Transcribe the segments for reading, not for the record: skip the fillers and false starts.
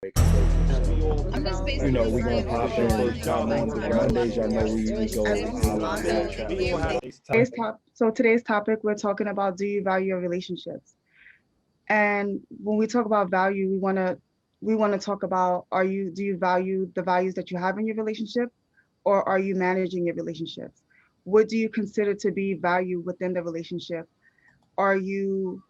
I'm just You know, basically we gonna saying pop what in. I feel like Nowadays, y'all know we go relationships into is daily also chat. being Today's topic, we're talking about, do you value your relationships? And when we talk about value, we want to talk about, do you value the values that you have in your relationship, or are you managing your relationships? What do you consider to be value within the relationship? Are you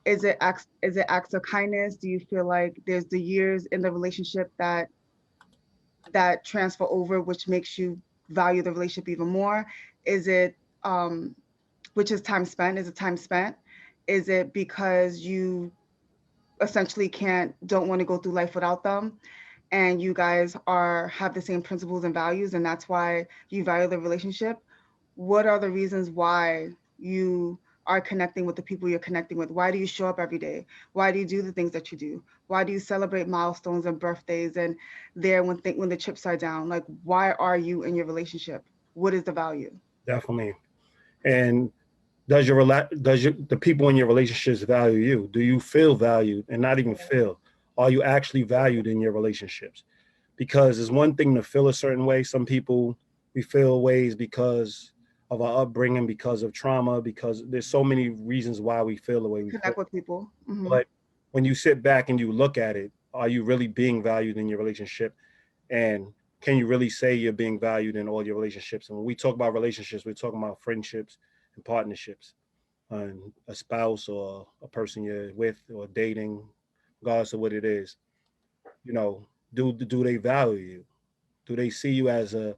is it acts of kindness? Do you feel like there's the years in the relationship that transfer over, which makes you value the relationship even more? Is it which is time spent? Is it time spent? Is it because you essentially don't want to go through life without them, and you guys are have the same principles and values, and that's why you value the relationship? What are the reasons why you are connecting with the people you're connecting with? Why do you show up every day? Why do you do the things that you do? Why do you celebrate milestones and birthdays and there when the chips are down? Like, why are you in your relationship? What is the value? Definitely. And does the people in your relationships value you? Do you feel valued? And not even feel, are you actually valued in your relationships? Because it's one thing to feel a certain way. Some people, we feel ways because of our upbringing, because of trauma, because there's so many reasons why we feel the way we feel. Connect with people. But when you sit back and you look at it, are you really being valued in your relationship? And can you really say you're being valued in all your relationships? And when we talk about relationships, we're talking about friendships and partnerships, and a spouse or a person you're with or dating, regardless of what it is. You know, do they value you? Do they see you as a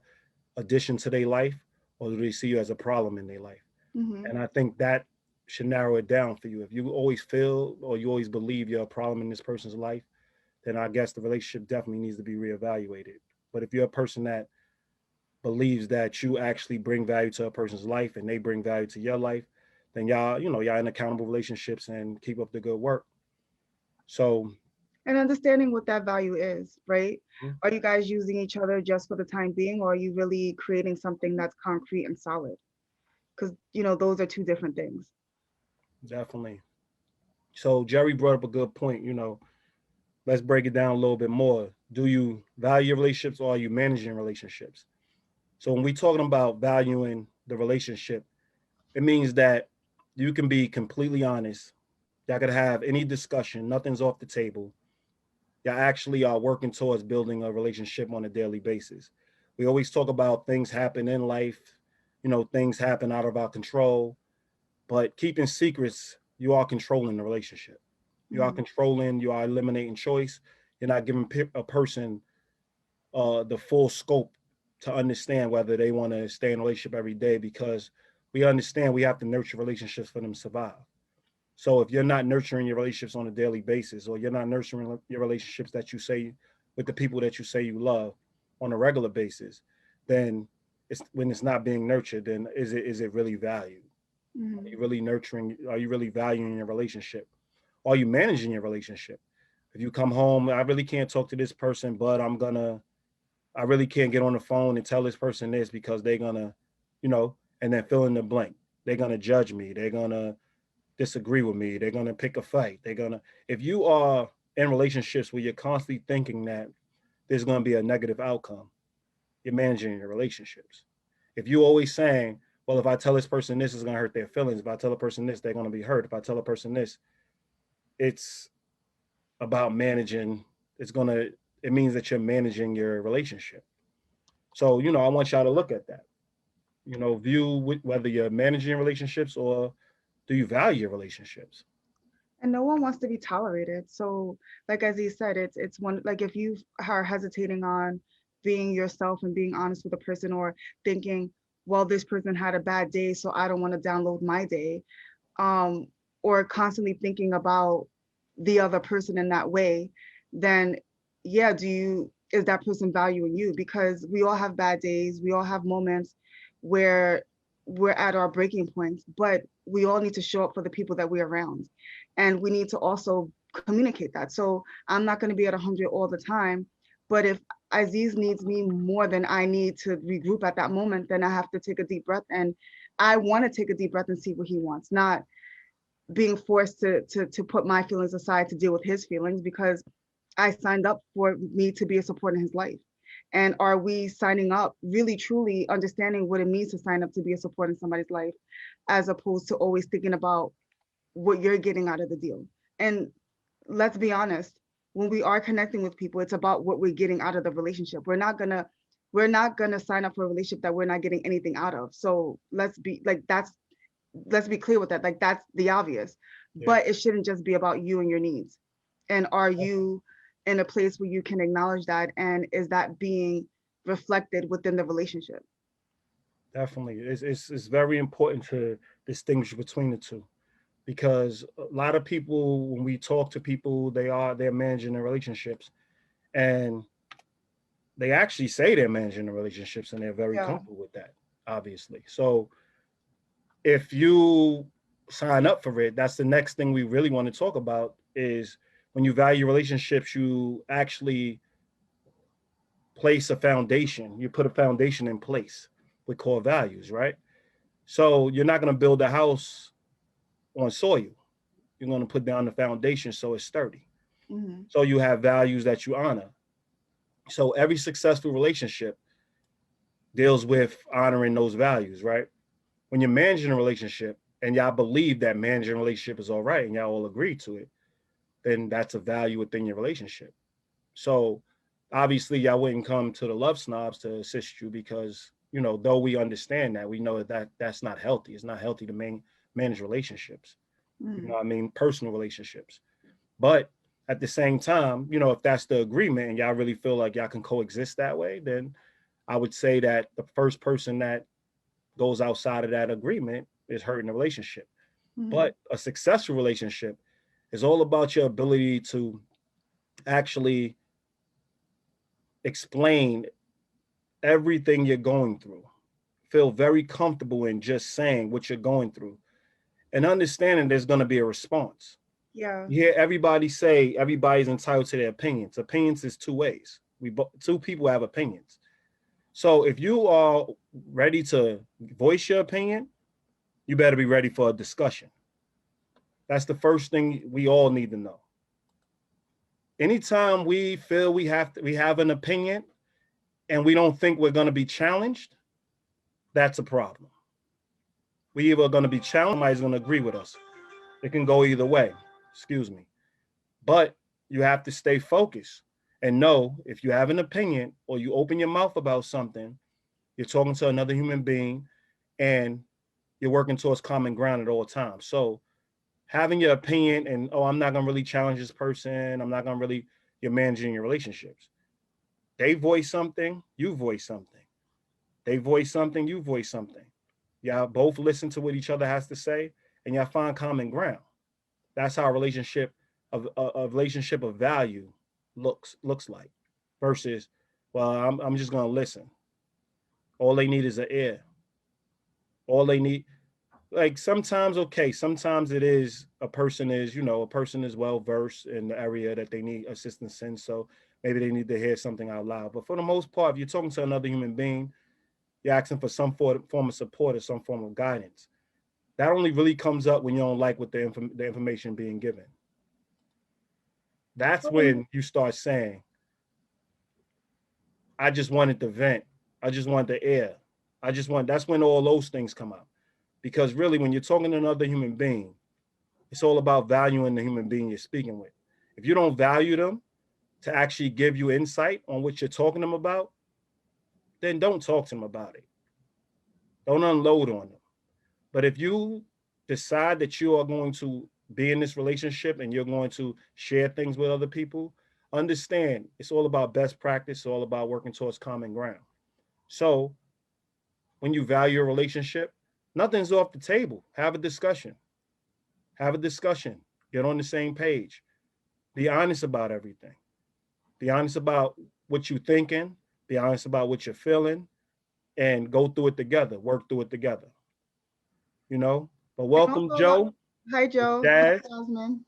addition to their life, or do they see you as a problem in their life? Hmm. And I think that should narrow it down for you. If you always feel or you always believe you're a problem in this person's life, then I guess the relationship definitely needs to be reevaluated. But if you're a person that believes that you actually bring value to a person's life and they bring value to your life, then y'all in accountable relationships and keep up the good work. So, And understanding what that value is, right? mm, Are you guys using each other just for the time being, or are you really creating something that's concrete and solid? Because, those are two different things. definitely. So Jerry brought up a good point. Let's break it down a little bit more. Do you value your relationships, or are you managing relationships? So when we talking about valuing the relationship, it means that you can be completely honest. Y'all could have any discussion, nothing's off the table. Y'all actually are working towards building a relationship on a daily basis. We always talk about things happen in life, things happen out of our control, but keeping secrets, you are controlling the relationship. You are Mm-hmm. controlling, you are eliminating choice. You're not giving a person the full scope to understand whether they want to stay in a relationship every day, because we understand we have to nurture relationships for them to survive. So if you're not nurturing your relationships on a daily basis, or you're not nurturing your relationships that you say with the people that you say you love on a regular basis, then when it's not being nurtured, then is it really valued? Are Mm-hmm. you really nurturing? Are you really valuing your relationship? Are you managing your relationship? If you come home, I really can't talk to this person, but I really can't get on the phone and tell this person this because they're gonna, and then fill in the blank. They're gonna judge me. They're gonna disagree with me. They're gonna pick a fight. If you are in relationships where you're constantly thinking that there's gonna be a negative outcome, you're managing your relationships. If you're always saying, well, if I tell this person this, is gonna hurt their feelings. If I tell a person this, they're gonna be hurt. If I tell a person this, it's about managing. It's gonna. It means that you're managing your relationship. So I want y'all to look at that. View whether you're managing relationships, or do you value your relationships. And no one wants to be tolerated. So, like as he said, it's one, like, if you are hesitating on being yourself and being honest with a person, or thinking, well, this person had a bad day, so I don't want to download my day, um, or constantly thinking about the other person in that way, then yeah, is that person valuing you? Because we all have bad days, we all have moments where we're at our breaking points, but we all need to show up for the people that we're around. And we need to also communicate that. So I'm not going to be at 100 all the time, but if Aziz needs me more than I need to regroup at that moment, then I have to take a deep breath, and I want to take a deep breath and see what he wants, not being forced to put my feelings aside to deal with his feelings, because I signed up for me to be a support in his life? And are we signing up really truly understanding what it means to sign up to be a support in somebody's life, as opposed to always thinking about what you're getting out of the deal? And let's be honest, when we are connecting with people, it's about what we're getting out of the relationship. We're not gonna sign up for a relationship that we're not getting anything out of. So let's be clear with that. Like, that's the obvious. Yeah. But it shouldn't just be about you and your needs. And are you in a place where you can acknowledge that, and is that being reflected within the relationship? Definitely. It's very important to distinguish between the two, because a lot of people, when we talk to people, they're managing their relationships, and they actually say they're managing the relationships and they're very Yeah. comfortable with that, obviously. So if you sign up for it, that's the next thing we really want to talk about is when you value relationships, you actually place a foundation. You put a foundation in place with core values, right? So you're not going to build a house on soil. You're going to put down the foundation so it's sturdy. Hmm. So you have values that you honor. So every successful relationship deals with honoring those values, right? When you're managing a relationship and y'all believe that managing a relationship is all right and y'all all agree to it, then that's a value within your relationship. So obviously y'all wouldn't come to the love snobs to assist you because, though we understand that, we know that that's not healthy. It's not healthy to manage relationships, Hmm. I mean, personal relationships. But at the same time, if that's the agreement and y'all really feel like y'all can coexist that way, then I would say that the first person that goes outside of that agreement is hurting the relationship. Hmm. But a successful relationship is all about your ability to actually explain everything you're going through, feel very comfortable in just saying what you're going through, and understanding there's going to be a response. Yeah. You hear everybody say everybody's entitled to their opinions. Opinions is two ways. Two people have opinions. So if you are ready to voice your opinion, you better be ready for a discussion. That's the first thing we all need to know. Anytime we feel we have an opinion and we don't think we're going to be challenged, that's a problem. We either going to be challenged, somebody's going to agree with us. It can go either way. Excuse me. But you have to stay focused and know if you have an opinion or you open your mouth about something, you're talking to another human being and you're working towards common ground at all times. So having your opinion and, oh, I'm not going to really challenge this person. I'm not going to really, you're managing your relationships. They voice something, you voice something. They voice something, you voice something. Y'all both listen to what each other has to say and y'all find common ground. That's how a relationship of value looks like versus, well, I'm just going to listen. All they need is an ear. All they need, like sometimes, okay, sometimes it is a person is well versed in the area that they need assistance in, so maybe they need to hear something out loud. But for the most part, if you're talking to another human being, you're asking for some form of support or some form of guidance. That only really comes up when you don't like what the information being given. That's when you start saying, I just wanted to vent, I just wanted to air, that's when all those things come out. Because really, when you're talking to another human being, it's all about valuing the human being you're speaking with. If you don't value them to actually give you insight on what you're talking to them about, then don't talk to them about it. Don't unload on them. But if you decide that you are going to be in this relationship and you're going to share things with other people, understand it's all about best practice, it's all about working towards common ground. So when you value a relationship, nothing's off the table. Have a discussion. Have a discussion. Get on the same page. Be honest about everything. Be honest about what you're thinking. Be honest about what you're feeling, and go through it together. Work through it together. You know. But And welcome, also a lot. Joe. Hi, It's Joe. Hi, Jazz. Jasmine.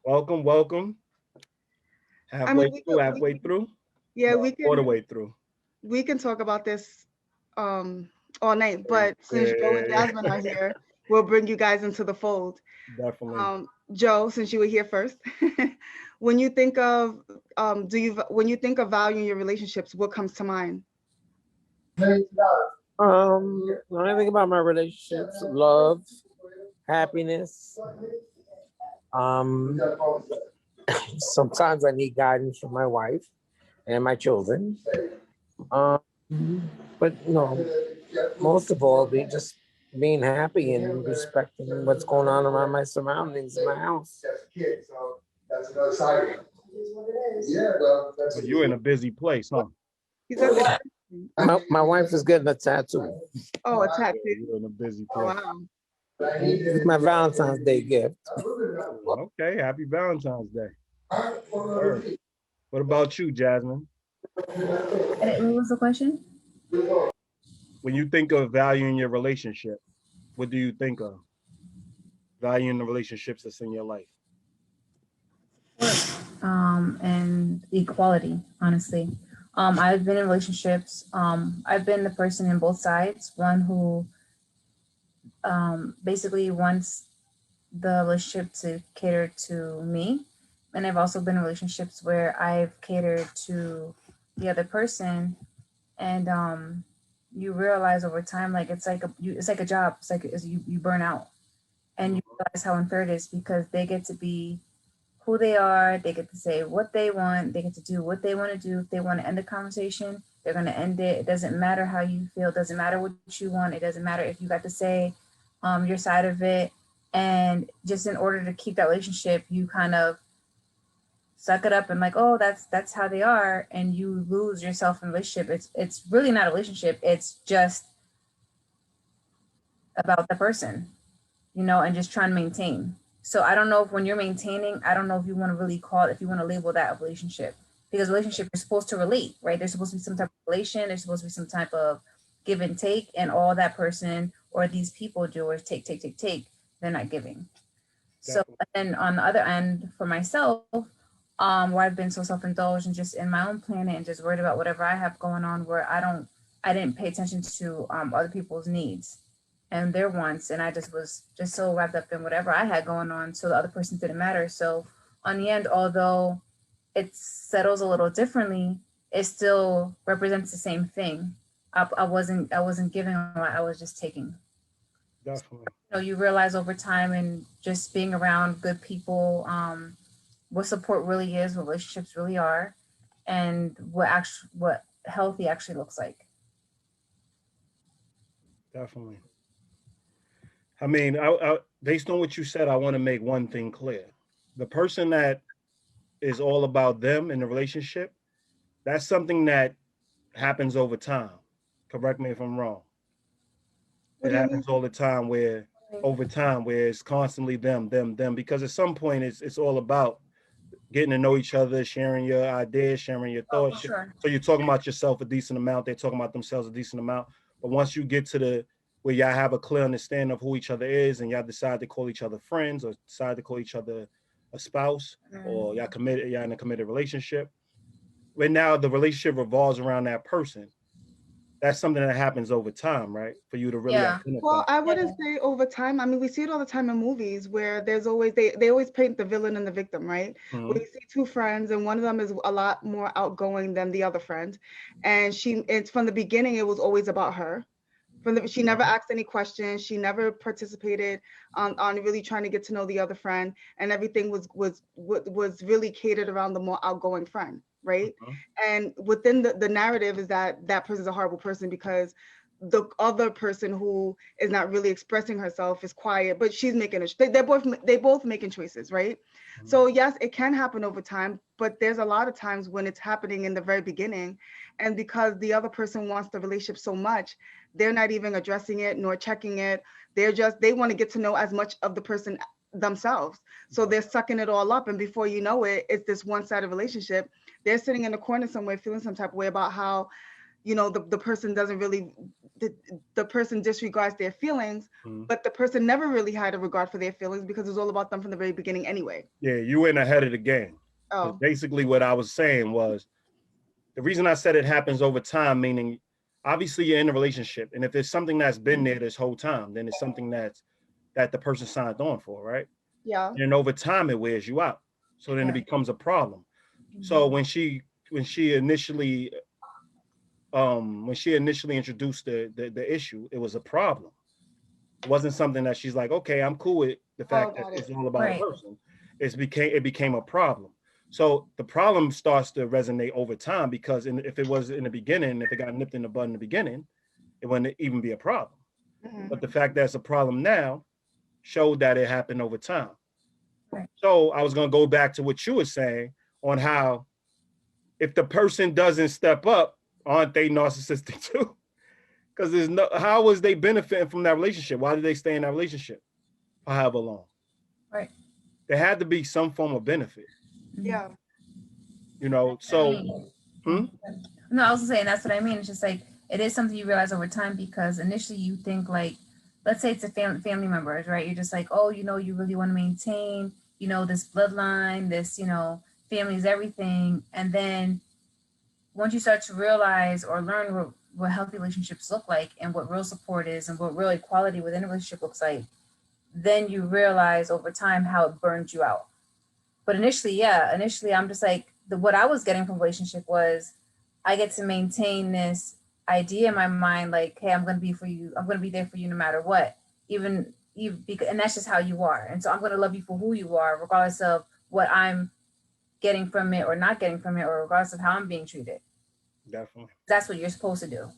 Welcome, welcome. I mean, Halfway through. Halfway through. yeah, No, quarter way through. we can talk about this um all night, Yeah, but since Joe and Jasmine are here, we'll bring you guys into the fold. definitely. Joe, since you were here first, when you think of when you think of value in your relationships, what comes to mind? When I think about my relationships, love, happiness. Um, Sometimes I need guidance from my wife and my children. Um, but most of all, be just being happy and respecting what's going on around my surroundings in my house. But you're in a busy place, huh? He's at the My wife is getting a tattoo. oh, a Yeah, tattoo. you're in a busy Oh place. wow. It's my Valentine's Day gift. Okay, happy Valentine's Day. Sure. What about you, Jasmine? What was the question? When you think of value in your relationship, what do you think of? Value in the relationships that's in your life. And equality, honestly. I've been in relationships. I've been the person in both sides, one who basically wants the relationship to cater to me. And I've also been in relationships where I've catered to the other person. And you realize over time, like it's like a job. You burn out, and you realize how unfair it is because they get to be who they are. They get to say what they want. They get to do what they want to do. If they want to end the conversation, they're going to end it. It doesn't matter how you feel. It doesn't matter what you want. It doesn't matter if you got to say your side of it. And just in order to keep that relationship, you kind of suck it up and like, oh, that's how they are, and you lose yourself in a relationship. It's really not a relationship. It's just about the person, and just trying to maintain. So I don't know if when you're maintaining, I don't know if you want to really call it, if you want to label that a relationship, because relationship is supposed to relate, right? There's supposed to be some type of relation. There's supposed to be some type of give and take, and all that person or these people do is take, take, take, take. They're not giving. So, Definitely. and on the other end, for myself, where I've been so self-indulged and just in my own planet and just worried about whatever I have going on, where I didn't pay attention to other people's needs and their wants, and I just was just so wrapped up in whatever I had going on, so the other person didn't matter. So, on the end, although it settles a little differently, it still represents the same thing. I wasn't giving a lot. I was just taking. Definitely. You realize over time and just being around good people, what support really is, what relationships really are, and what healthy actually looks like. Definitely. I mean, based on what you said, I want to make one thing clear. The person that is all about them in the relationship, that's something that happens over time. Correct me if I'm wrong. What It do you mean? happens all the time where over time where it's constantly them, them, them, because at some point it's all about getting to know each other, sharing your ideas, sharing your Oh, for thoughts. sure. So you're talking about yourself a decent amount. They're talking about themselves a decent amount. But once you get to the where y'all have a clear understanding of who each other is, and y'all decide to call each other friends or decide to call each other a spouse, or Mm. y'all in a committed relationship. Right now, the relationship revolves around that person. That's something that happens over time, right? For you to really Yeah. identify. Well, I Yeah. wouldn't say over time. I mean, we see it all the time in movies where there's always they always paint the villain and the victim, right? Where Mhm. you see two friends and one of them is a lot more outgoing than the other friend, and it's from the beginning it was always about her. She never Mhm. asked any questions. She never participated on really trying to get to know the other friend, and everything was really catered around the more outgoing friend, right? Mhm. And within the narrative is that that person's a horrible person because the other person who is not really expressing herself is quiet, but she's making they both making choices, right? Mhm. So yes, it can happen over time, but there's a lot of times when it's happening in the very beginning, and because the other person wants the relationship so much, they're not even addressing it nor checking it. They want to get to know as much of the person themselves. So they're sucking it all up. And before you know it, it's this one-sided relationship. They're sitting in a corner somewhere feeling some type of way about how, the person doesn't really the person disregards their feelings, Mhm. but the person never really had a regard for their feelings because it's all about them from the very beginning anyway. Yeah, you went ahead of the game. Because Oh, basically what I was saying was the reason I said it happens over time, meaning obviously you're in a relationship. And if it's something that's been there this whole time, then it's something that the person signed on for, right? Yeah. And over time it wears you out. So then it Right. becomes a problem. So when she initially introduced the issue, it was a problem. It wasn't something that she's like, okay, I'm cool with the Oh, fact that got it's it. all about a Right. person. It became a problem. So the problem starts to resonate over time because if it was in the beginning, if it got nipped in the bud in the beginning, it wouldn't even be a problem. Mhm. But the fact that it's a problem now showed that it happened over time. Right. So I was going to go back to what you were saying on how if the person doesn't step up, aren't they narcissistic too? Because there's no, how was they benefiting from that relationship? Why did they stay in that relationship for however long? Right. There had to be some form of benefit, Yeah. you know. I So, mean, hmm? no, I was saying that's what I mean. It's just like it is something you realize over time because initially you think like, let's say it's a family members, right? You're just like, oh, you really want to maintain, this bloodline, this, family is everything, and then once you start to realize or learn what healthy relationships look like and what real support is and what real equality within a relationship looks like, then you realize over time how it burns you out. But initially I'm just like what I was getting from relationship was I get to maintain this idea in my mind, like, hey, I'm gonna be for you, I'm gonna be there for you no matter what, even you, because, and that's just how you are, and so I'm gonna love you for who you are, regardless of what I'm getting from it or not getting from it, or regardless of how I'm being treated. Definitely, That's what you're supposed to do.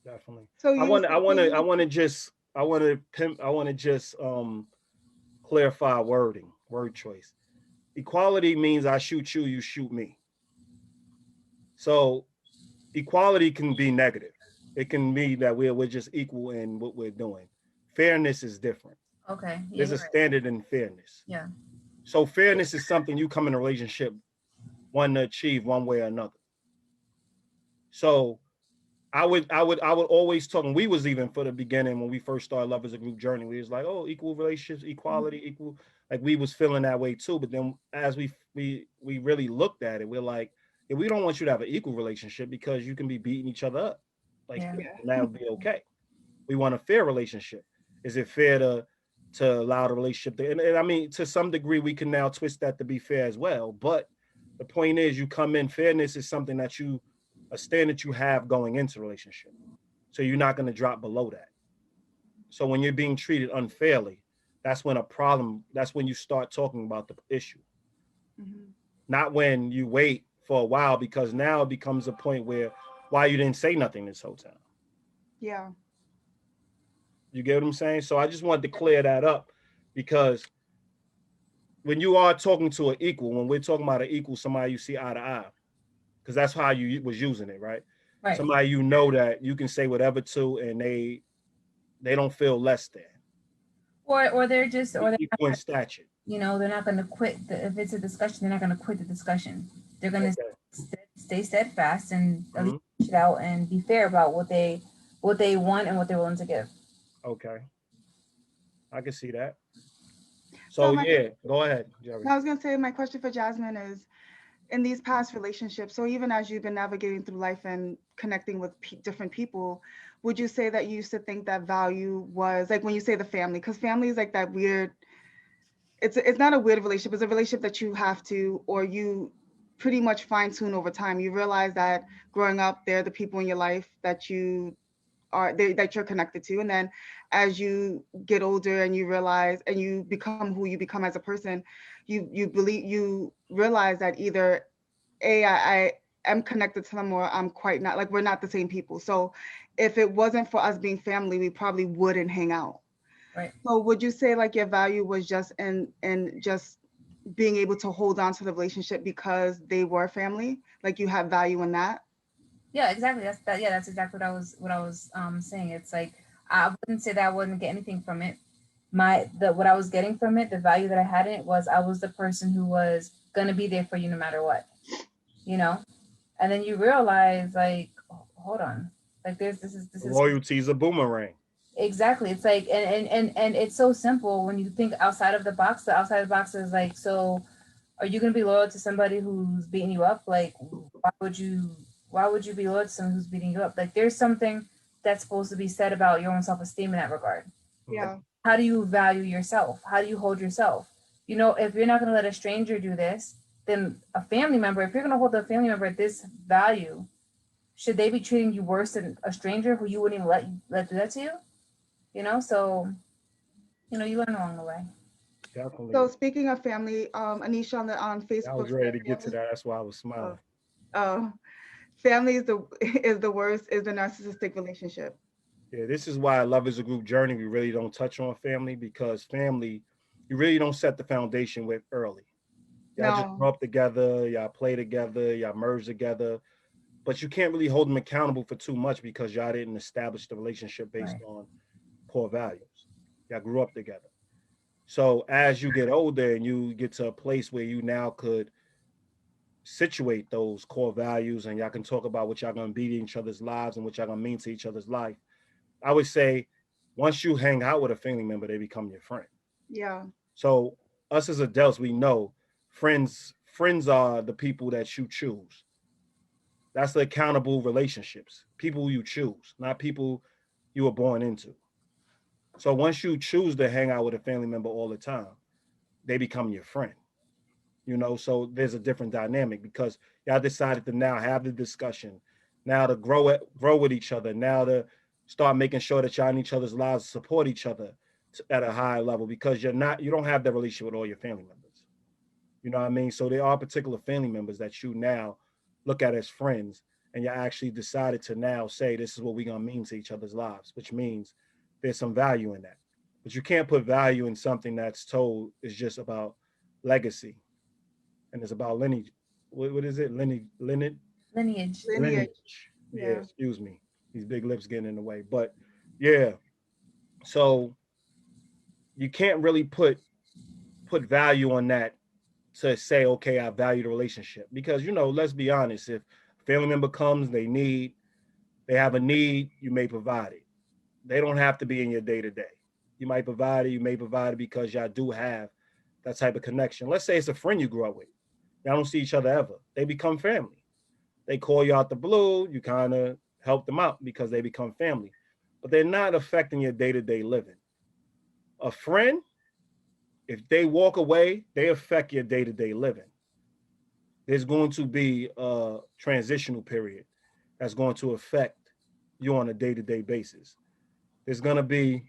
definitely. So I you want, so I want to, I you want to just, I want to pimp, I want to just clarify word choice. Equality means I shoot you, you shoot me. So equality can be negative. It can mean that we're just equal in what we're doing. Fairness is different. Okay, yeah, There's a you're right. standard in fairness. Yeah. So fairness is something you come in a relationship one to achieve one way or another. So I would always talk, and we was even for the beginning when we first started Love as a Group journey, we was like, oh, equal relationships, equality, equal, like we was feeling that way too. But then as we really looked at it, we're like, yeah, we don't want you to have an equal relationship because you can be beating each other up. Like Yeah. yeah. and that would be okay. We want a fair relationship. Is it fair to allow the relationship to, and I mean to some degree we can now twist that to be fair as well. But the point is you come in, fairness is something that you a standard you have going into a relationship. So you're not going to drop below that. So when you're being treated unfairly, that's when a problem, that's when you start talking about the issue. Mhm. Not when you wait for a while, because now it becomes a point where why you didn't say nothing this whole time. Yeah. You get what I'm saying? So I just wanted to clear that up because when you are talking to an equal, when we're talking about an equal, somebody you see eye to eye, because that's how you was using it, right? Right. Somebody you know that you can say whatever to, and they don't feel less than. Or they're just, or they're Equal in stature. they're not going to quit if it's a discussion, they're not going to quit the discussion. They're going to Okay. stay steadfast and at least Mhm. push it out and be fair about what they want and what they're willing to give. Okay. I can see that. So So yeah, go ahead, Jerry. I was gonna say my question for Jasmine is in these past relationships, so even as you've been navigating through life and connecting with different people, would you say that you used to think that value was like when you say the family, because family is like that weird, it's not a weird relationship, it's a relationship that you have to, or you pretty much fine tune over time. You realize that growing up, they're the people in your life that that you're connected to, and then as you get older and you realize and you become who you become as a person, you realize that either I am connected to them or I'm quite not, like we're not the same people. So if it wasn't for us being family, we probably wouldn't hang out. Right. So would you say like your value was just in just being able to hold on to the relationship because they were family, like you have value in that? Yeah, exactly. That's that. Yeah, that's exactly what I was saying. It's like I wouldn't say that I wouldn't get anything from it. What I was getting from it, the value that I had in it was I was the person who was gonna be there for you no matter what, you know. And then you realize like, hold on, like this is Loyalty is a boomerang. exactly. It's like and it's so simple when you think outside of the box. The outside of the box is like, so are you gonna be loyal to somebody who's beating you up? Like why would you be loyal to someone who's beating you up? Like there's something that's supposed to be said about your own self-esteem in that regard. Mhm. Yeah. how do you value yourself? How do you hold yourself? You know, if you're not going to let a stranger do this, then a family member, if you're going to hold a family member at this value, should they be treating you worse than a stranger who you wouldn't even let do that to you? You know, so you learn along the way. So Definitely. speaking of family, Anisha on I Facebook was ready said to get to that. That's why I was uh, smiling. uh, family is the is the worst, is the narcissistic relationship. Yeah, this is why Love is a Group journey. We really don't touch on family because family, you really don't set the foundation with early. Y'all just No, grow up together, y'all play together, y'all merge together, but you can't really hold them accountable for too much because y'all didn't establish the relationship based Right. on core values. Y'all grew up together. So as you get older and you get to a place where you now could situate those core values and y'all can talk about what y'all gonna be in each other's lives and what y'all gonna mean to each other's life. I would say once you hang out with a family member, they become your friend. yeah, So us as adults, we know friends are the people that you choose. That's the accountable relationships. People you choose, not people you were born into. So once you choose to hang out with a family member all the time, they become your friend. So there's a different dynamic because y'all decided to now have the discussion, now to grow with each other, now to start making sure that y'all in each other's lives support each other at a higher level because you don't have that relationship with all your family members. You know what I mean? So there are particular family members that you now look at as friends, and you actually decided to now say this is what we're gonna mean to each other's lives, which means there's some value in that. But you can't put value in something that's told is just about legacy and it's about lineage. What is it? Lineage. lineage. Lineage. Yeah, Yeah. excuse me. These big lips getting in the way. But yeah, so you can't really put value on that to say, okay, I value the relationship. Because let's be honest, if a family member comes, they have a need, you may provide it. They don't have to be in your day to day. You might provide it, you may provide it because y'all do have that type of connection. Let's say it's a friend you grew up with. Y'all don't see each other ever. They become family. They call you out the blue, you kind of help them out because they become family. But they're not affecting your day-to-day living. A friend, if they walk away, they affect your day-to-day living. There's going to be a transitional period that's going to affect you on a day-to-day basis. There's going to be,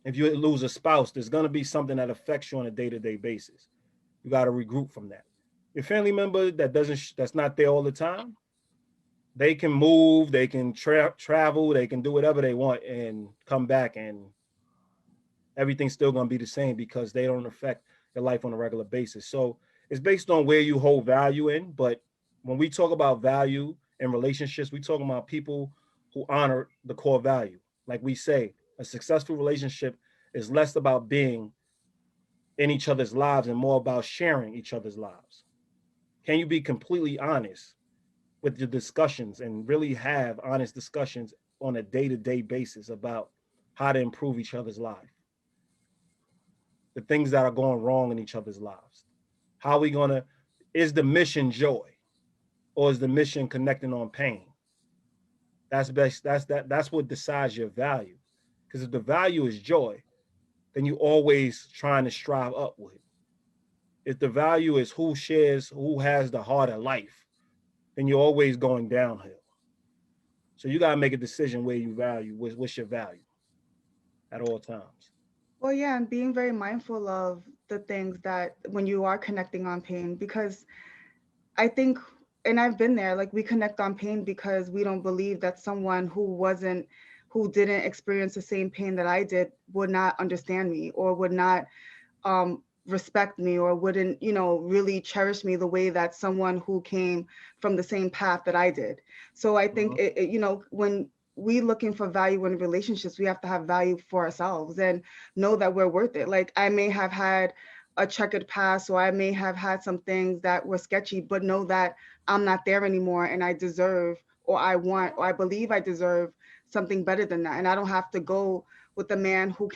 if you lose a spouse, there's going to be something that affects you on a day-to-day basis. You got to regroup from that. Your family member that's not there all the time, they can move, they can travel, they can do whatever they want and come back, and everything's still going to be the same because they don't affect your life on a regular basis. So it's based on where you hold value in. But when we talk about value in relationships, we talk about people who honor the core value. Like we say, a successful relationship is less about being in each other's lives and more about sharing each other's lives. Can you be completely honest with your discussions and really have honest discussions on a day-to-day basis about how to improve each other's life, the things that are going wrong in each other's lives? How are we gonna, is the mission joy or is the mission connecting on pain? That's best. That's what decides your value. Because if the value is joy, then you always trying to strive upward. If the value is who has the harder life, then you're always going downhill. So you gotta make a decision where you value, what's your value at all times. Well, yeah, and being very mindful of the things that when you are connecting on pain, because I think, and I've been there, like we connect on pain because we don't believe that someone who didn't experience the same pain that I did would not understand me or would not respect me or wouldn't, really cherish me the way that someone who came from the same path that I did. So I think, Mhm. when we looking for value in relationships, we have to have value for ourselves and know that we're worth it. Like I may have had a checkered past or I may have had some things that were sketchy, but know that I'm not there anymore and I deserve or I want or I believe I deserve something better than that. And I don't have to go with a man who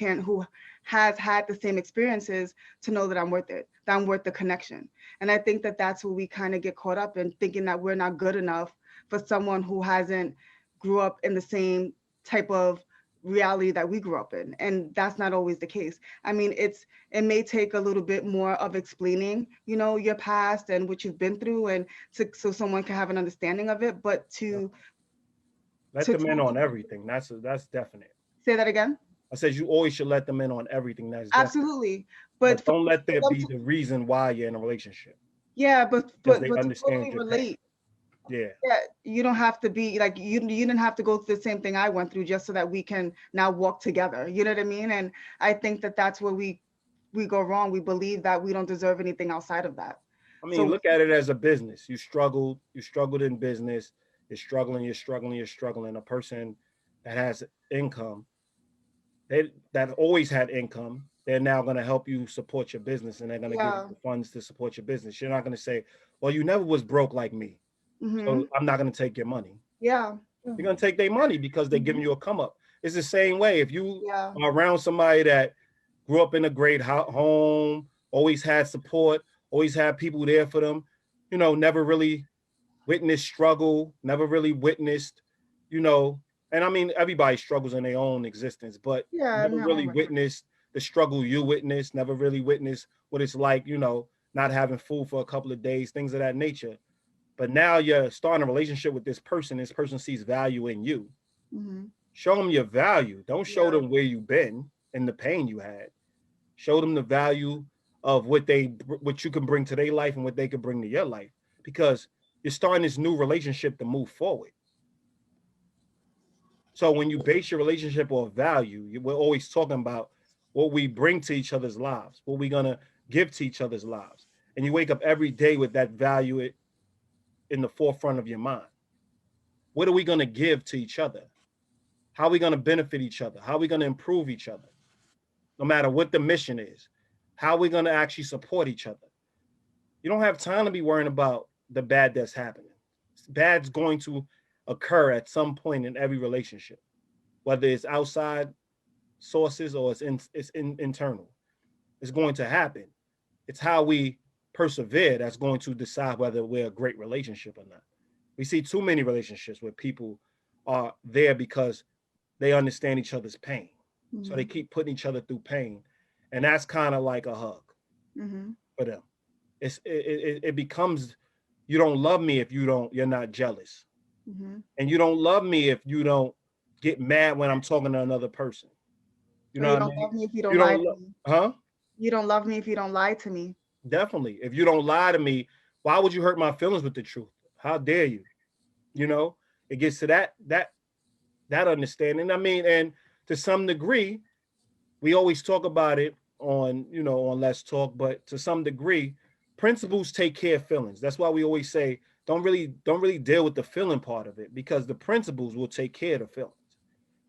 has had the same experiences to know that I'm worth it, that I'm worth the connection. And I think that that's where we kind of get caught up in thinking that we're not good enough for someone who hasn't grew up in the same type of reality that we grew up in, and that's not always the case. I mean, it may take a little bit more of explaining, you know, your past and what you've been through, and so someone can have an understanding of it. But Let to them in tell on people, everything. That's definite. say that again. I said you always should let them in on everything. That's definite. Absolutely, But but don't let for that them be to, the reason why you're in a relationship yeah, because they to understand totally your pain. relate. Yeah. Yeah, you don't have to be like you didn't have to go through the same thing I went through just so that we can now walk together. You know what I mean? And I think that that's where we go wrong. We believe that we don't deserve anything outside of that. I mean, So look at it as a business. You struggled in business, you're struggling. A person that has income, that always had income, they're now going to help you support your business and they're going to give you yeah. the funds to support your business. You're not going to say, well, you never was broke like me, Mm-hmm. so I'm not going to take your money. Yeah. You're going to take their money because they're Mm-hmm. giving you a come up. It's the same way. If you Yeah. are around somebody that grew up in a great home, always had support, always had people there for them, never really witnessed struggle, never really witnessed, you know, and I mean, everybody struggles in their own existence, but Yeah. never No. really Right. witnessed the struggle you witnessed, never really witnessed what it's like, not having food for a couple of days, things of that nature. But now you're starting a relationship with this person. This person sees value in you. Mm-hmm. Show them your value. Don't show Yeah. them where you've been and the pain you had. Show them the value of what you can bring to their life and what they can bring to your life, because you're starting this new relationship to move forward. So when you base your relationship on value, we're always talking about what we bring to each other's lives, what we're gonna give to each other's lives, and you wake up every day with that value in the forefront of your mind. What are we gonna give to each other? How are we gonna benefit each other? How are we gonna improve each other? No matter what the mission is, how are we gonna actually support each other? You don't have time to be worrying about the bad that's happening. Bad's going to occur at some point in every relationship, whether it's outside sources or internal. It's going to happen. It's how we persevere that's going to decide whether we're a great relationship or not. We see too many relationships where people are there because they understand each other's pain. So they Mm-hmm. keep putting each other through pain. And that's kind of like a hug Mm-hmm. for them. It becomes, you don't love me if you're not jealous. Mm-hmm. And you don't love me if you don't get mad when I'm talking to another person. You Or know you what I don't mean? love me if you You don't lie don't to me. huh? You don't love me if you don't lie to me. Definitely. If you don't lie to me, why would you hurt my feelings with the truth? How dare you? You know, it gets to that understanding. I mean, and to some degree, we always talk about it on Let's Talk, but to some degree, principles take care of feelings. That's why we always say don't really deal with the feeling part of it, because the principles will take care of the feelings.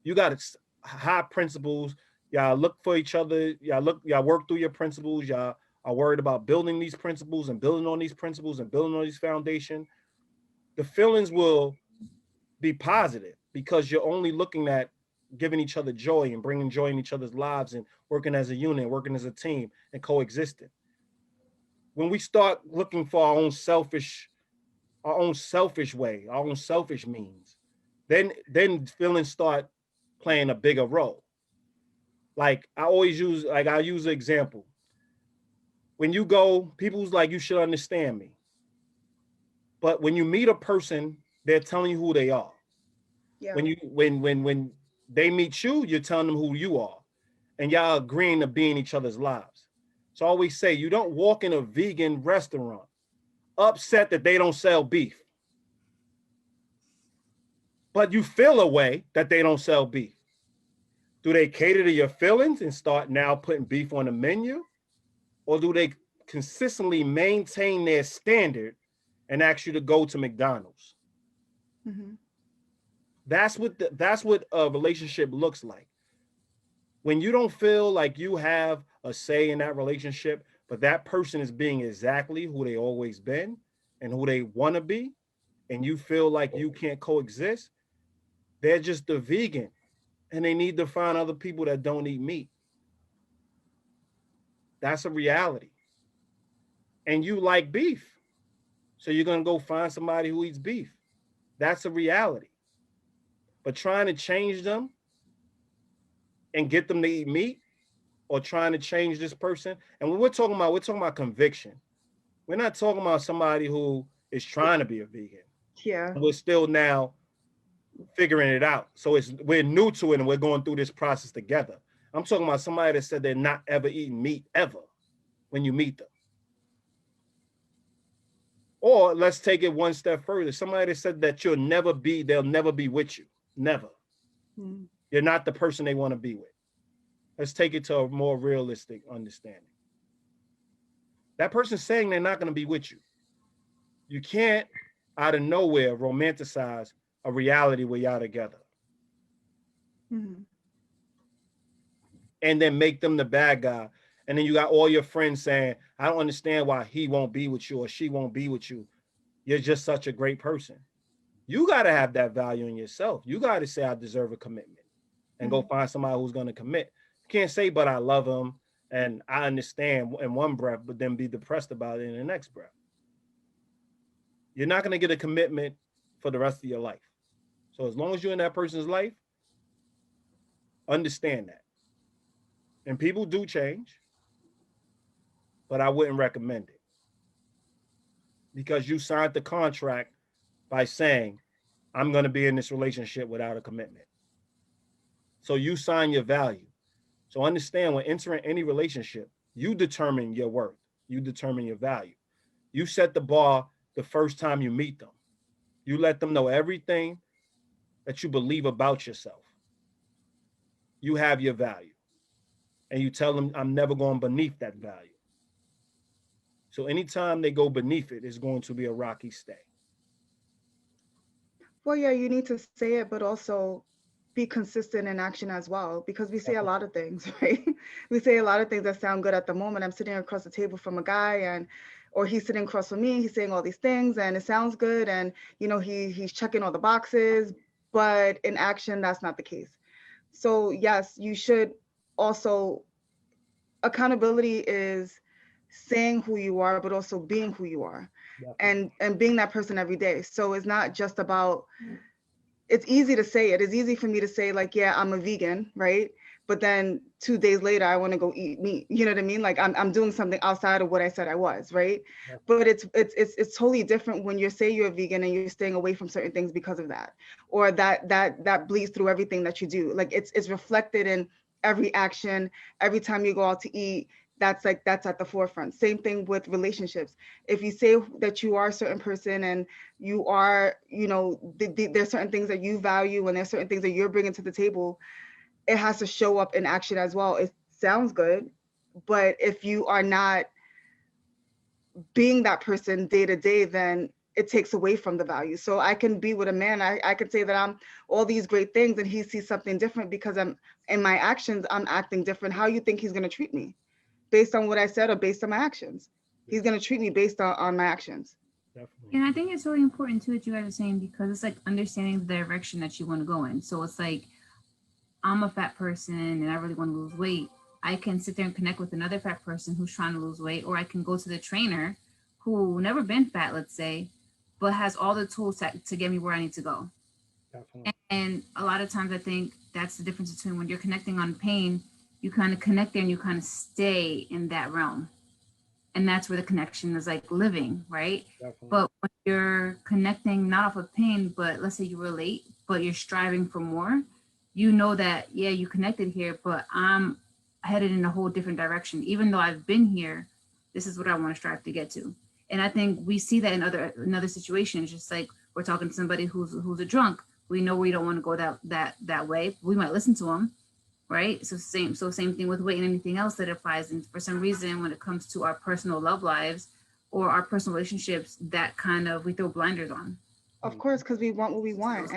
You got high principles. Y'all look for each other. Y'all work through your principles. Y'all are worried about building these principles and building on these principles and building on these foundation. The feelings will be positive because you're only looking at giving each other joy and bringing joy in each other's lives and working as a unit, working as a team and coexisting. When we start looking for our own selfish way, our own selfish means, then feelings start playing a bigger role. Like I use an example. When you go, people's like, you should understand me. But when you meet a person, they're telling you who they are. Yeah. When they meet you, you're telling them who you are. And y'all agreeing to be in each other's lives. So I always say you don't walk in a vegan restaurant upset that they don't sell beef, but you feel a way that they don't sell beef. Do they cater to your feelings and start now putting beef on the menu? Or do they consistently maintain their standard and ask you to go to McDonald's? Mm-hmm. That's what a relationship looks like. When you don't feel like you have a say in that relationship, but that person is being exactly who they always been and who they want to be, and you feel like you can't coexist, they're just a vegan and they need to find other people that don't eat meat. That's a reality. And you like beef. So you're going to go find somebody who eats beef. That's a reality. But trying to change them and get them to eat meat, or trying to change this person. And when we're talking about conviction. We're not talking about somebody who is trying to be a vegan. Yeah. We're still now figuring it out. So we're new to it and we're going through this process together. I'm talking about somebody that said they're not ever eating meat ever when you meet them. Or let's take it one step further. Somebody that said that they'll never be with you. Never. Mm. You're not the person they want to be with. Let's take it to a more realistic understanding. That person's saying they're not going to be with you. You can't, out of nowhere, romanticize a reality where y'all together. Mm-hmm. And then make them the bad guy. And then you got all your friends saying, I don't understand why he won't be with you or she won't be with you. You're just such a great person. You got to have that value in yourself. You got to say, I deserve a commitment, and go find somebody who's going to commit. You can't say, but I love him and I understand in one breath, but then be depressed about it in the next breath. You're not going to get a commitment for the rest of your life. So as long as you're in that person's life, understand that. And people do change, but I wouldn't recommend it, because you signed the contract by saying, I'm going to be in this relationship without a commitment. So you sign your value. So understand, when entering any relationship, you determine your worth. You determine your value. You set the bar the first time you meet them. You let them know everything that you believe about yourself. You have your value. And you tell them, I'm never going beneath that value. So anytime they go beneath it, it's going to be a rocky stay. Well, yeah, you need to say it, but also be consistent in action as well, because we say a lot of things, right? We say a lot of things that sound good at the moment. I'm sitting across the table from a guy, or he's sitting across from me, he's saying all these things and it sounds good, and he's checking all the boxes, but in action, that's not the case. So yes, you should also, accountability is saying who you are, but also being who you are. And being that person every day. So it's not just about, it's easy to say it. It's easy for me to say, like, yeah, I'm a vegan, right? But then 2 days later, I want to go eat meat. You know what I mean? Like I'm doing something outside of what I said I was, right? But it's totally different when you say you're a vegan and you're staying away from certain things because of that, or that bleeds through everything that you do. Like it's reflected in every action, every time you go out to eat. That's at the forefront. Same thing with relationships. If you say that you are a certain person and you are, there's certain things that you value and there's certain things that you're bringing to the table, it has to show up in action as well. It sounds good, but if you are not being that person day to day, then it takes away from the value. So I can be with a man, I could say that I'm all these great things and he sees something different because I'm in my actions, I'm acting different. How you think he's going to treat me? Based on what I said or based on my actions? He's going to treat me based on my actions. Definitely. And I think it's really important too what you guys are saying, because it's like understanding the direction that you want to go in. So it's like, I'm a fat person and I really want to lose weight. I can sit there and connect with another fat person who's trying to lose weight, or I can go to the trainer who never been fat, let's say, but has all the tools to get me where I need to go. Definitely. And a lot of times I think that's the difference between when you're connecting on pain, you kind of connect there and you kind of stay in that realm. And that's where the connection is like living, right? Definitely. But when you're connecting not off of pain, but let's say you relate, but you're striving for more, you know that, yeah, you connected here, but I'm headed in a whole different direction. Even though I've been here, this is what I want to strive to get to. And I think we see that in other situations, just like we're talking to somebody who's a drunk. We know we don't want to go that way. We might listen to them, right? So same thing with weight and anything else that applies. And for some reason, when it comes to our personal love lives or our personal relationships, that kind of we throw blinders on. Of course, because we want what we want,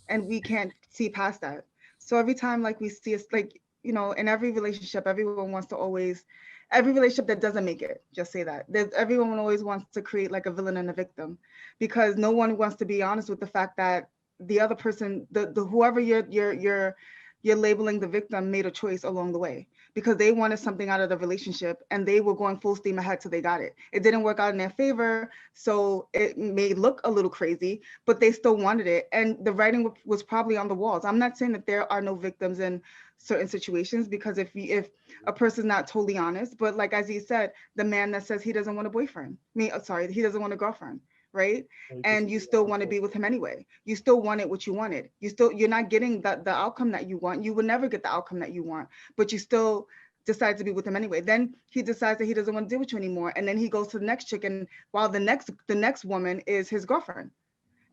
and we can't see past that. So every time, like, we see us, like, in every relationship, everyone wants to always, every relationship that doesn't make it, just say that. Everyone always wants to create like a villain and a victim, because no one wants to be honest with the fact that the other person, the whoever you're you're labeling the victim made a choice along the way because they wanted something out of the relationship and they were going full steam ahead till they got it. It didn't work out in their favor, so it may look a little crazy, but they still wanted it. And the writing was probably on the walls. I'm not saying that there are no victims in certain situations, because if a person's not totally honest, but like as he said, the man that says he doesn't want a boyfriend, sorry, he doesn't want a girlfriend, right? And you still want to be with him anyway. You still wanted what you wanted. You're not getting the outcome that you want. You would never get the outcome that you want, but you still decide to be with him anyway. Then he decides that he doesn't want to deal with you anymore. And then he goes to the next chick, and while the next woman is his girlfriend.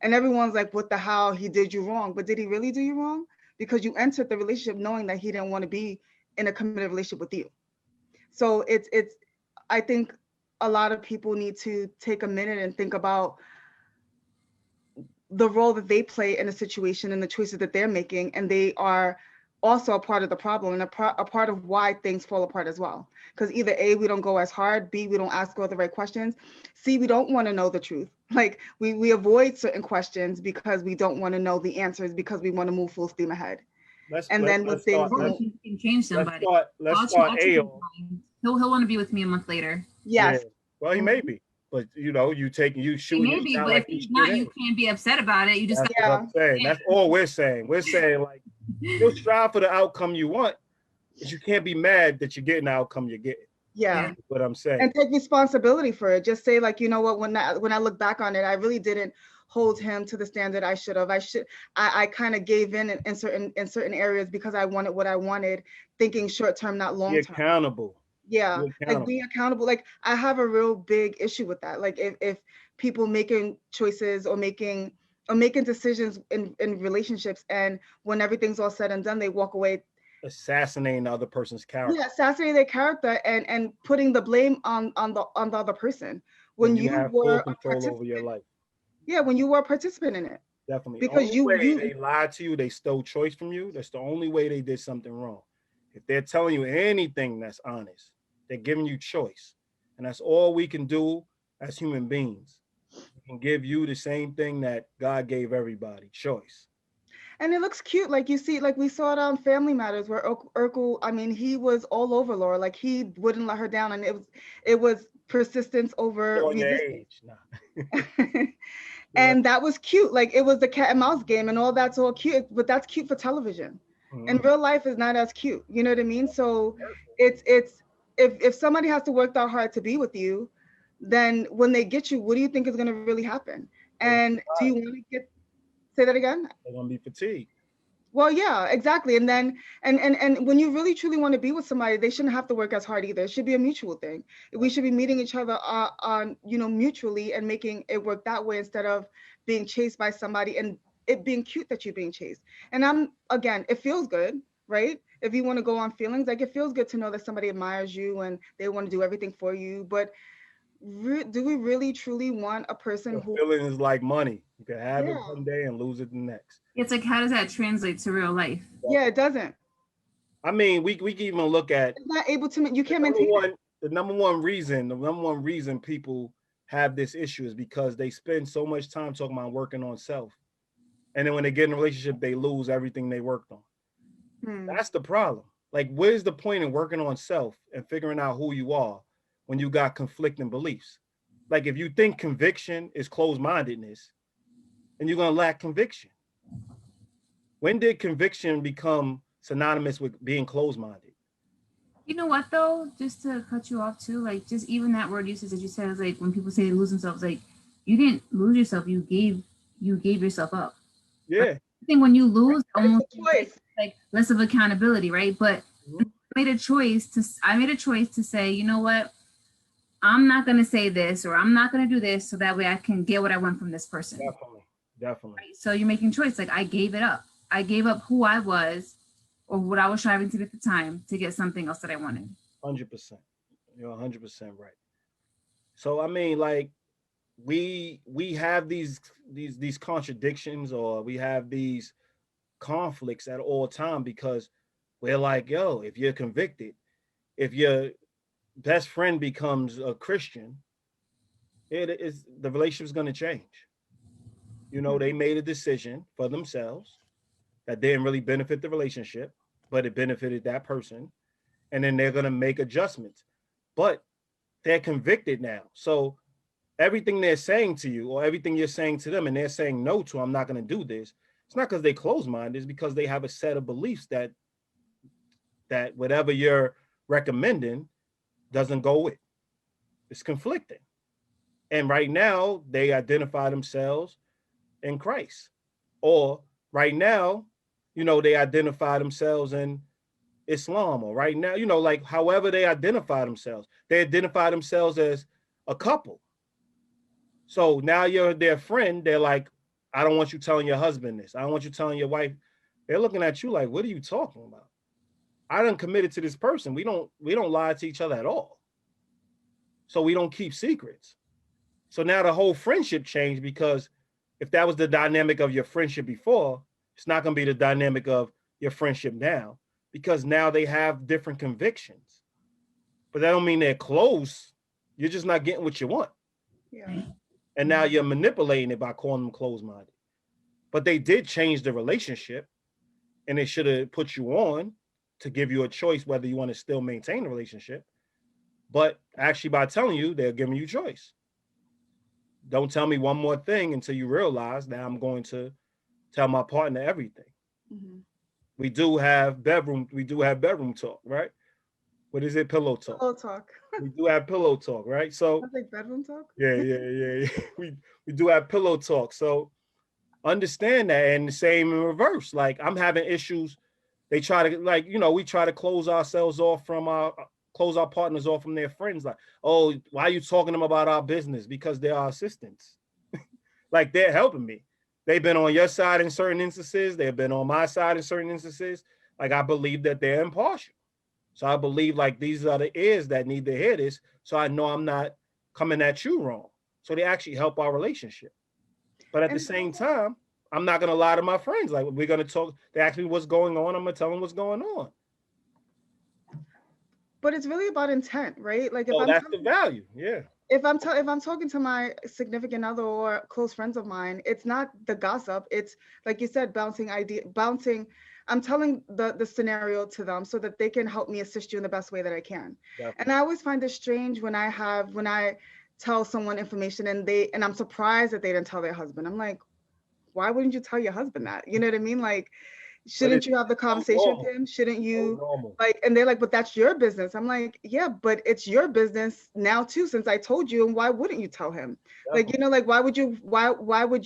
And everyone's like, what the hell? He did you wrong. But did he really do you wrong? Because you entered the relationship knowing that he didn't want to be in a committed relationship with you. So it's I think a lot of people need to take a minute and think about the role that they play in a situation and the choices that they're making, and they are also a part of the problem and a part of why things fall apart as well. Because either A, we don't go as hard, B, we don't ask all the right questions, C, we don't want to know the truth. Like we avoid certain questions because we don't want to know the answers, because we want to move full steam ahead. Let's And then when things Or you can change somebody. let's start He'll want to be with me a month later. yes. Yeah. Well, he may be, but you shooting. Maybe, but if he's not, you can't be upset about it. You just That's what I'm saying. That's all we're saying. We're saying, like, you'll strive for the outcome you want, but you can't be mad that you're getting the outcome you're getting. Yeah. That's what I'm saying. And take responsibility for it. Just say, like, you know what, when I look back on it, I really didn't hold him to the standard I should have. I kind of gave in certain areas because I wanted what I wanted, thinking short term, not long term. Be accountable. Yeah, like be accountable. Like I have a real big issue with that. Like if people making choices or making decisions in relationships, and when everything's all said and done, they walk away assassinating the other person's character. Yeah, assassinating their character and putting the blame on the other person when you have were full control over your life. Yeah, when you were a participant in it. Definitely. Because they lied to you, they stole choice from you. That's the only way they did something wrong. If they're telling you anything that's honest, they're giving you choice. And that's all we can do as human beings. We can give you the same thing that God gave everybody, choice. And it looks cute. Like you see, like we saw it on Family Matters where Urkel, I mean, he was all over Laura. Like he wouldn't let her down. And it was persistence over resistance. And that was cute. Like it was the cat and mouse game and all that's all cute, but that's cute for television. Mm-hmm. And real life is not as cute. You know what I mean? So it's if somebody has to work that hard to be with you, then when they get you, what do you think is going to really happen? And do you want to say that again? They're going to be fatigued. Well, yeah, exactly. And then, and when you really truly want to be with somebody, they shouldn't have to work as hard either. It should be a mutual thing. We should be meeting each other on, mutually and making it work that way instead of being chased by somebody and it being cute that you're being chased. And again, it feels good, right? If you want to go on feelings, like it feels good to know that somebody admires you and they want to do everything for you. But do we really truly want a person who feeling is like money? You can have it one day and lose it the next. It's like, how does that translate to real life? Yeah, it doesn't. I mean, we can even look at it's not able to. You can't maintain it. The number one reason people have this issue is because they spend so much time talking about working on self, and then when they get in a relationship, they lose everything they worked on. That's the problem. Like, where's the point in working on self and figuring out who you are when you got conflicting beliefs? Like, if you think conviction is closed-mindedness, then you're gonna lack conviction. When did conviction become synonymous with being closed-minded? You know what, though? Just to cut you off too, like just even that word usage that you said is like when people say they lose themselves, like you didn't lose yourself, you gave yourself up. Yeah. I think when you lose, almost like less of accountability, right? But I made a choice to say, you know what? I'm not gonna say this or I'm not gonna do this so that way I can get what I want from this person. Definitely. Right? So you're making a choice. Like I gave it up. I gave up who I was or what I was striving to be at the time to get something else that I wanted. 100%. You're 100% right. So I mean, like we have these contradictions, or we have these conflicts at all time because we're like, yo, if you're convicted, if your best friend becomes a Christian, the relationship's going to change. They made a decision for themselves. that didn't really benefit the relationship, but it benefited that person. And then they're going to make adjustments. But they're convicted now. So everything they're saying to you or everything you're saying to them and they're saying no to, I'm not going to do this. It's not because they close minded, it's because they have a set of beliefs that whatever you're recommending doesn't go with. It's conflicting. And right now they identify themselves in Christ. Or right now, they identify themselves in Islam, or right now, like however they identify themselves, they identify themselves as a couple. So now you're their friend. They're like, I don't want you telling your husband this. I don't want you telling your wife. They're looking at you like, what are you talking about? I done committed to this person. We don't lie to each other at all. So we don't keep secrets. So now the whole friendship changed, because if that was the dynamic of your friendship before, it's not going to be the dynamic of your friendship now, because now they have different convictions. But that don't mean they're close. You're just not getting what you want. Yeah. And now you're manipulating it by calling them closed-minded. But they did change the relationship, and they should have put you on to give you a choice whether you want to still maintain the relationship. But actually, by telling you, they're giving you choice. Don't tell me one more thing until you realize that I'm going to tell my partner everything. Mm-hmm. We do have bedroom talk, right? What is it? Pillow talk. Pillow talk. We do have pillow talk, right? So Sounds like bedroom talk. yeah. We do have pillow talk. So understand that, and the same in reverse. Like, I'm having issues. They try to, like, we try to close our partners off from their friends. Like, oh, why are you talking to them about our business? Because they're our assistants. Like, they're helping me. They've been on your side in certain instances. They've been on my side in certain instances. Like, I believe that they're impartial. So I believe, like, these are the ears that need to hear this. So I know I'm not coming at you wrong. So they actually help our relationship. But at the same time, I'm not going to lie to my friends. Like, we're going to talk. They ask me what's going on. I'm going to tell them what's going on. But it's really about intent, right? Like, if that's the value. Yeah. If I'm talking to my significant other or close friends of mine, it's not the gossip. It's, like you said, bouncing. I'm telling the scenario to them so that they can help me assist you in the best way that I can. Definitely. And I always find it strange when I tell someone information and I'm surprised that they didn't tell their husband. I'm like, why wouldn't you tell your husband that? You know what I mean? Like, shouldn't you have the conversation with him? Shouldn't you, like, and they're like, but that's your business. I'm like, yeah, but it's your business now too, since I told you, and why wouldn't you tell him? Definitely. Like, like, why would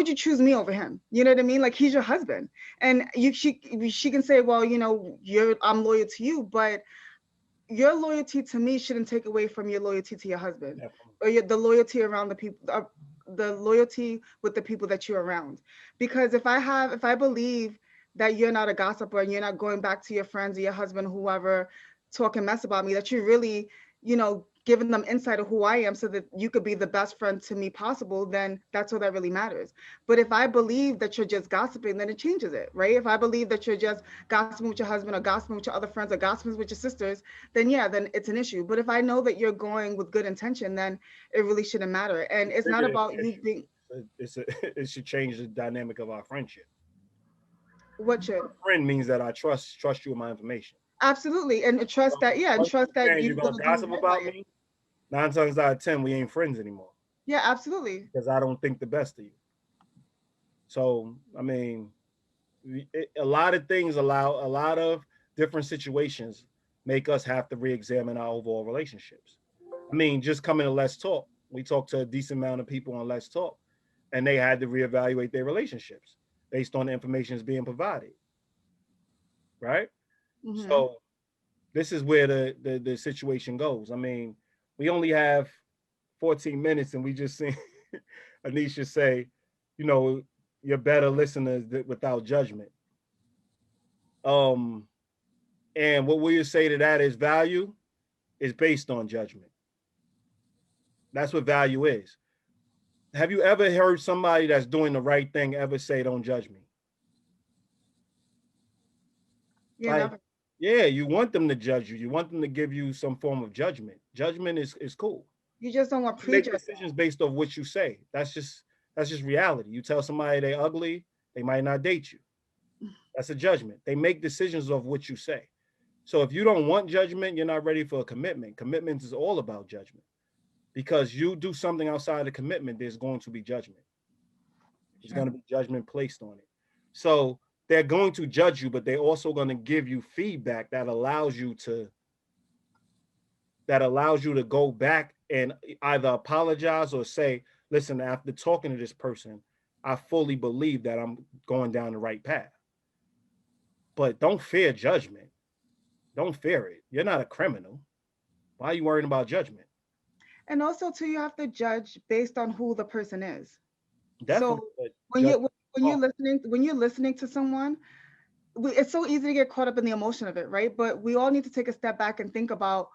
you choose me over him? You know what I mean? Like, he's your husband. And she can say, well, I'm loyal to you, but your loyalty to me shouldn't take away from your loyalty to your husband. Definitely. Or the loyalty around the people, the loyalty with the people that you're around. Because if I believe that you're not a gossiper and you're not going back to your friends or your husband, whoever, talking mess about me, that you're really, giving them insight of who I am so that you could be the best friend to me possible, then that's all that really matters. But if I believe that you're just gossiping, then it changes it, right? If I believe that you're just gossiping with your husband or gossiping with your other friends or gossiping with your sisters, then yeah, then it's an issue. But if I know that you're going with good intention, then it really shouldn't matter. And it's not about you being... It should change the dynamic of our friendship. What should? Friend means that I trust you with my information. Absolutely. And trust that, yeah, and trust that you're gonna gossip about me. 9 times out of 10, we ain't friends anymore. Yeah, absolutely. Because I don't think the best of you. So, I mean, a lot of things a lot of different situations make us have to re-examine our overall relationships. I mean, just coming to Let's Talk, we talked to a decent amount of people on Let's Talk, and they had to reevaluate their relationships based on the information that's being provided. Right? Mm-hmm. So this is where the situation goes. I mean, we only have 14 minutes and we just seen Anisha say, you're better listeners without judgment. And what we say to that is value is based on judgment. That's what value is. Have you ever heard somebody that's doing the right thing ever say, don't judge me? Yeah, never. Yeah, you want them to judge you. You want them to give you some form of judgment. Judgment is cool. You just don't want to make decisions based on what you say. That's just reality. You tell somebody they're ugly, they might not date you. That's a judgment. They make decisions of what you say. So if you don't want judgment, you're not ready for a commitment. Commitment is all about judgment. Because you do something outside of commitment, there's going to be judgment. There's going to be judgment placed on it. So they're going to judge you, but they're also going to give you feedback that allows you to go back and either apologize or say, listen, after talking to this person, I fully believe that I'm going down the right path. But don't fear judgment. Don't fear it. You're not a criminal. Why are you worrying about judgment? And also too, you have to judge based on who the person is. Definitely. So when you're listening to someone, it's so easy to get caught up in the emotion of it, right? But we all need to take a step back and think about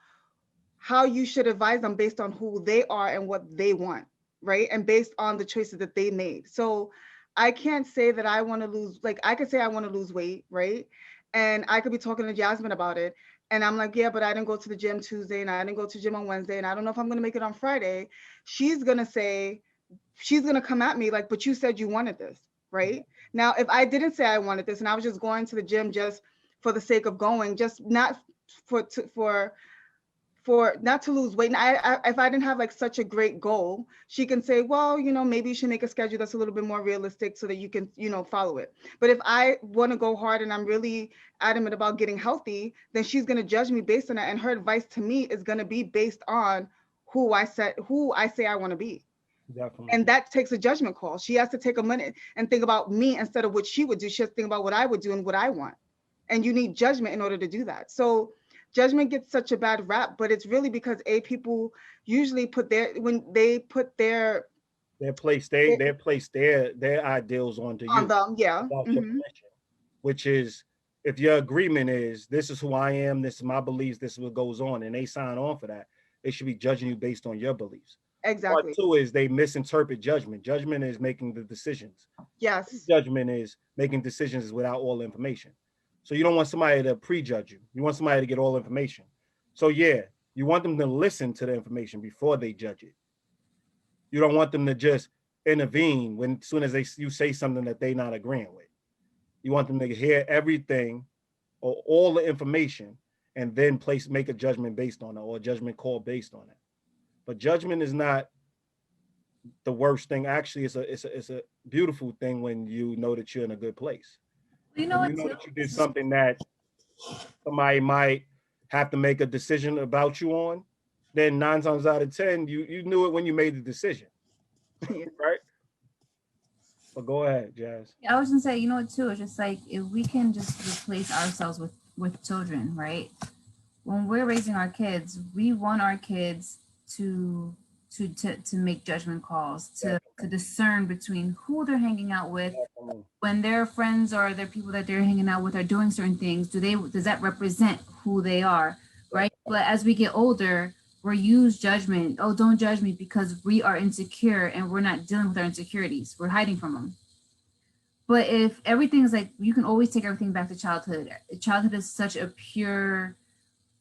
how you should advise them based on who they are and what they want, right? And based on the choices that they made. So I can't say that I want to lose, like I could say I want to lose weight, right? And I could be talking to Jasmine about it. And I'm like, yeah, but I didn't go to the gym Tuesday and I didn't go to the gym on Wednesday and I don't know if I'm going to make it on Friday. She's going to say, she's going to come at me like, but you said you wanted this, right? Now, if I didn't say I wanted this and I was just going to the gym just for the sake of going, just not for not to lose weight. And if I didn't have like such a great goal, she can say, well, maybe you should make a schedule that's a little bit more realistic so that you can, follow it. But if I want to go hard and I'm really adamant about getting healthy, then she's going to judge me based on that. And her advice to me is going to be based on who I say I want to be. Definitely. And that takes a judgment call. She has to take a minute and think about me instead of what she would do. She has to think about what I would do and what I want. And you need judgment in order to do that. So judgment gets such a bad rap, but it's really because people usually put their place their ideals onto on you them, yeah. about your position, which is if your agreement is this is who I am, this is my beliefs, this is what goes on, and they sign on for that, they should be judging you based on your beliefs. Exactly. Part two is they misinterpret judgment. Judgment is making the decisions. Yes. Judgment is making decisions without all information. So you don't want somebody to prejudge you. You want somebody to get all information. So yeah, you want them to listen to the information before they judge it. You don't want them to just intervene when as soon as you say something that they're not agreeing with. You want them to hear everything or all the information and then make a judgment based on it or a judgment call based on it. But judgment is not the worst thing. Actually, it's a beautiful thing when you know that you're in a good place. You know When you know that you did something that somebody might have to make a decision about you on, then 9 times out of 10, you knew it when you made the decision. Right? But go ahead, Jazz. I was gonna say, you know what too? It's just like if we can just replace ourselves with children, right? When we're raising our kids, we want our kids to make judgment calls, to discern between who they're hanging out with. When their friends or their people that they're hanging out with are doing certain things, does that represent who they are, right? But as we get older, we're used judgment. Oh, don't judge me because we are insecure and we're not dealing with our insecurities. We're hiding from them. But if everything's like, you can always take everything back to childhood. Childhood is such a pure,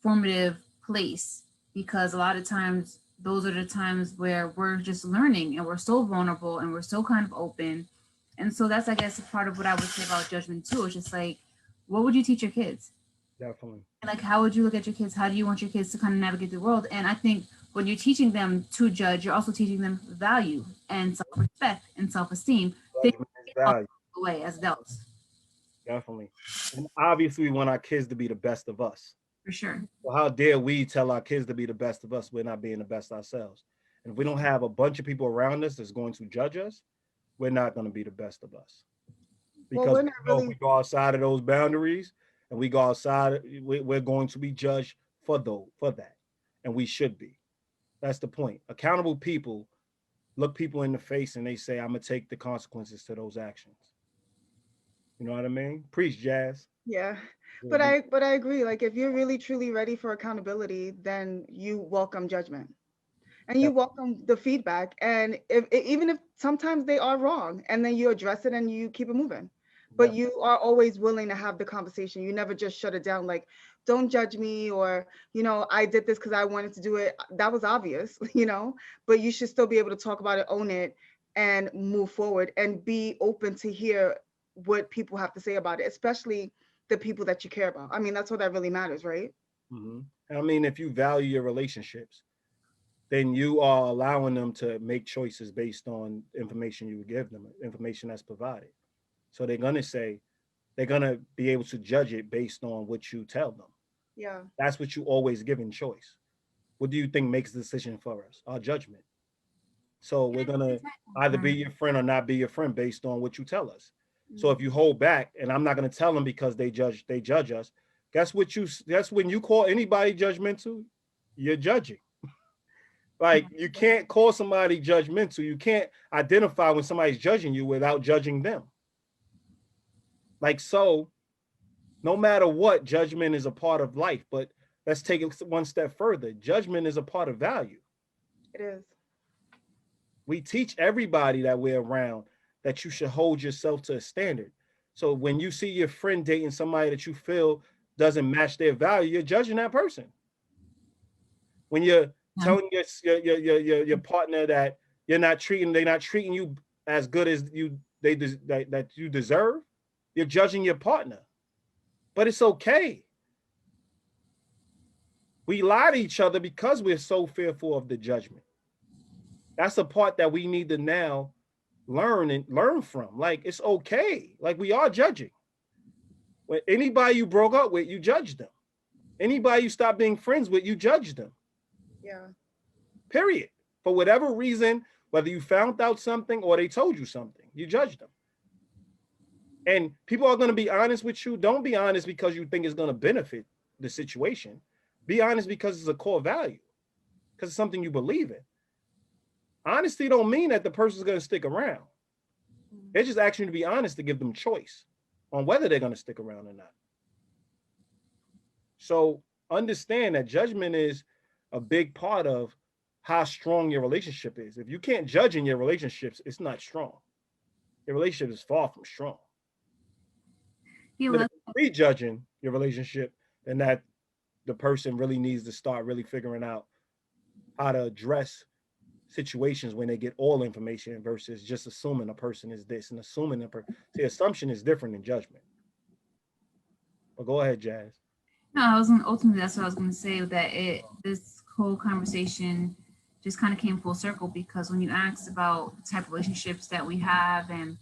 formative place because a lot of times those are the times where we're just learning and we're so vulnerable and we're so kind of open. And so that's, I guess, part of what I would say about judgment too. It's just like, what would you teach your kids? Definitely. Like, how would you look at your kids? How do you want your kids to kind of navigate the world? And I think when you're teaching them to judge, you're also teaching them value and self-respect and self-esteem. Value. Away as adults. Definitely. And obviously we want our kids to be the best of us. For sure. So how dare we tell our kids to be the best of us? We're not being the best ourselves. And if we don't have a bunch of people around us that's going to judge us, we're not going to be the best of us. Because if we go outside of those boundaries and we go outside, we're going to be judged for that. And we should be. That's the point. Accountable people look people in the face and they say, I'm going to take the consequences to those actions. You know what I mean? Preach, Jazz. Yeah. But I agree. Like if you're really truly ready for accountability, then you welcome judgment. And you welcome the feedback. And even if sometimes they are wrong, and then you address it and you keep it moving. But you are always willing to have the conversation. You never just shut it down like, don't judge me, or, I did this because I wanted to do it. That was obvious, but you should still be able to talk about it, own it, and move forward and be open to hear what people have to say about it, especially the people that you care about. I mean, that's what that really matters, right? Hmm. I mean, if you value your relationships, then you are allowing them to make choices based on information you give them, information that's provided. So they're gonna be able to judge it based on what you tell them. Yeah. That's what you always give in choice. What do you think makes the decision for us? Our judgment. So we're gonna either be your friend or not be your friend based on what you tell us. So if you hold back, and I'm not gonna tell them because they judge us. Guess when you call anybody judgmental, you're judging. Like you can't call somebody judgmental. You can't identify when somebody's judging you without judging them. Like so, no matter what, judgment is a part of life. But let's take it one step further. Judgment is a part of value. It is. We teach everybody that we're around that you should hold yourself to a standard. So when you see your friend dating somebody that you feel doesn't match their value, you're judging that person. When you're telling your partner that they're not treating you as good as that you deserve, you're judging your partner. But it's okay. We lie to each other because we're so fearful of the judgment. That's the part that we need to now learn from. Like it's okay. Like we are judging. When anybody you broke up with, you judge them. Anybody you stop being friends with, you judge them. Yeah. Period. For whatever reason, whether you found out something or they told you something, you judge them. And people are going to be honest with you. Don't be honest because you think it's going to benefit the situation. Be honest because it's a core value, because it's something you believe in. Honesty don't mean that the person's going to stick around. They're just asking you to be honest to give them choice on whether they're going to stick around or not. So understand that judgment is a big part of how strong your relationship is. If you can't judge in your relationships, it's not strong. Your relationship is far from strong. But if you prejudging your relationship, then that the person really needs to start really figuring out how to address situations when they get all information versus just assuming a person is this and assuming a person. See, assumption is different than judgment. But go ahead, Jazz. No, I was gonna, ultimately that's what I was going to say, that this whole conversation just kind of came full circle, because when you asked about the type of relationships that we have and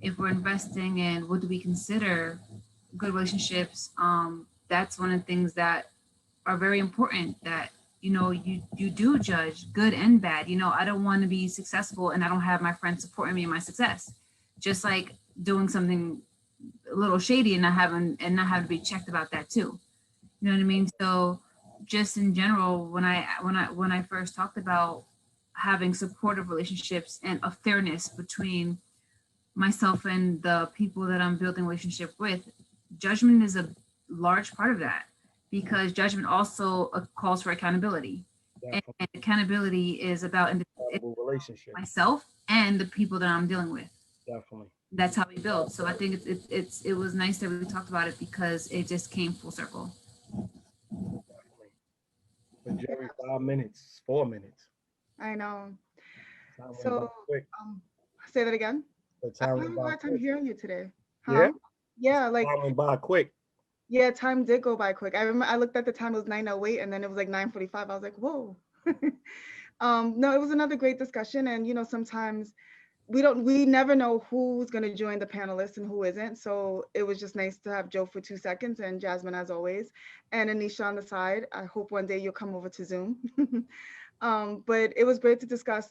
if we're investing in what do we consider good relationships, that's one of the things that are very important, that you do judge good and bad. I don't want to be successful and I don't have my friends supporting me in my success, just like doing something a little shady and not having to be checked about that too. You know what I mean? So just in general, when I first talked about having supportive relationships and a fairness between myself and the people that I'm building relationship with, judgment is a large part of that, because judgment also calls for accountability. Definitely. And accountability is about Relationship. myself and the people that I'm dealing with. Definitely. That's how we build. So I think it was nice that we talked about it, because it just came full circle. Definitely. But Jerry, 5 minutes, 4 minutes. I know. Time went by So, quick. say that again. The I'm time went having a by hard time quick. hearing you today. Yeah. Huh? Yeah, like Time went by quick. yeah, time did go by quick. I remember I looked at the time, it was 9:08, and then it was like 9:45. I was like, whoa. No, it was another great discussion. And sometimes we never know who's going to join the panelists and who isn't. So it was just nice to have Joe for 2 seconds, and Jasmine as always, and Anisha on the side. I hope one day you'll come over to Zoom. But it was great to discuss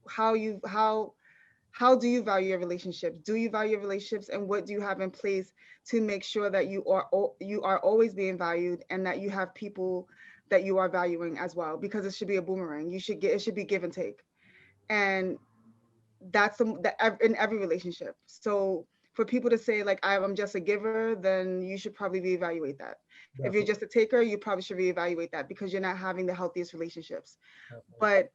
how you how do you value your relationships? Do you value your relationships, and what do you have in place to make sure that you are always being valued, and that you have people that you are valuing as well? Because it should be a boomerang. It should be give and take, and that's in every relationship. So for people to say like I'm just a giver, then you should probably reevaluate that. Definitely. If you're just a taker, you probably should reevaluate that, because you're not having the healthiest relationships. Definitely.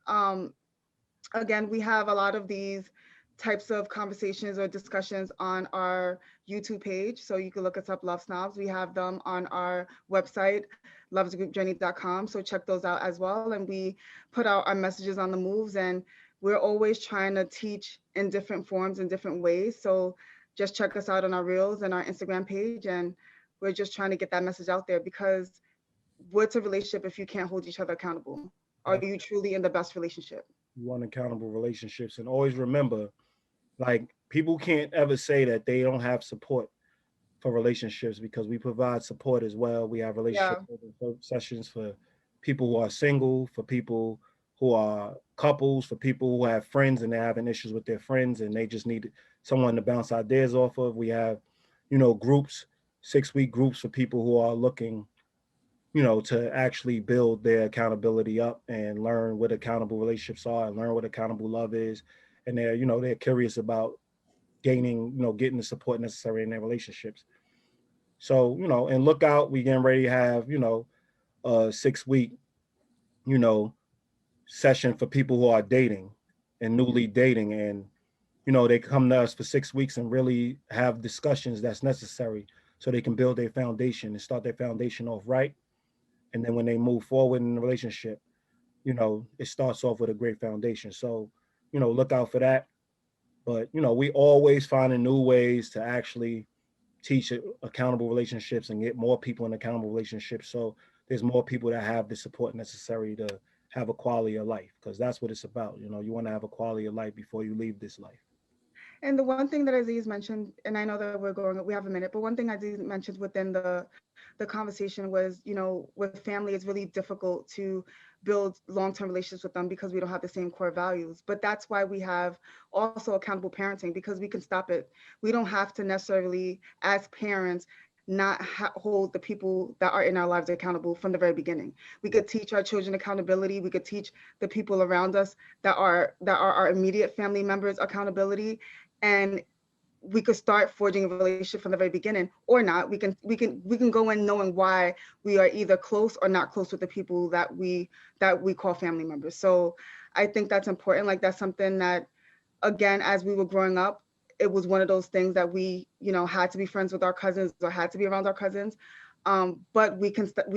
But again, we have a lot of these types of conversations or discussions on our YouTube page. So you can look us up, Love Snobs. We have them on our website, lovesgroupjourney.com. So check those out as well. And we put out our messages on the moves, and we're always trying to teach in different forms and different ways. So just check us out on our reels and our Instagram page. And we're just trying to get that message out there, because what's a relationship if you can't hold each other accountable? Are you truly in the best relationship? You want accountable relationships, and always remember, like, people can't ever say that they don't have support for relationships, because we provide support as well. We have relationship Yeah. sessions for people who are single, for people who are couples, for people who have friends and they're having issues with their friends and they just need someone to bounce ideas off of. We have, groups, 6-week groups for people who are looking, to actually build their accountability up and learn what accountable relationships are and learn what accountable love is. And they're curious about getting the support necessary in their relationships. So, and look out, we getting ready to have, a 6-week, you know, session for people who are dating and newly dating. And, they come to us for 6 weeks and really have discussions that's necessary so they can build their foundation and start their foundation off right. And then when they move forward in the relationship, it starts off with a great foundation. So, look out for that. But, we always finding new ways to actually teach accountable relationships and get more people in accountable relationships. So there's more people that have the support necessary to have a quality of life, because that's what it's about. You want to have a quality of life before you leave this life. And the one thing that Aziz mentioned, and I know that we have a minute, but one thing Aziz mentioned within the conversation was, with family, it's really difficult to build long-term relationships with them because we don't have the same core values. But that's why we have also accountable parenting, because we can stop it. We don't have to necessarily, as parents, not hold the people that are in our lives accountable from the very beginning. We could teach our children accountability. We could teach the people around us that are our immediate family members accountability, and we could start forging a relationship from the very beginning, or not. We can go in knowing why we are either close or not close with the people that we call family members. So I think that's important. Like, that's something that, again, as we were growing up, it was one of those things that we, had to be friends with our cousins or had to be around our cousins. But we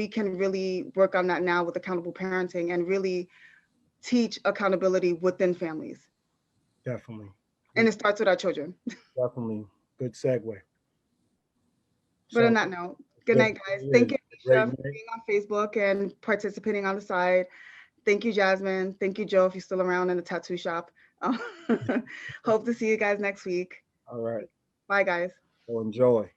can really work on that now with accountable parenting and really teach accountability within families. Definitely. And it starts with our children. Definitely. Good segue. But on So that note, good night, guys. Thank you, Anisha, for being on Facebook and participating on the side. Thank you, Jasmine. Thank you, Joe, if you're still around in the tattoo shop. Hope to see you guys next week. All right. Bye, guys. So enjoy.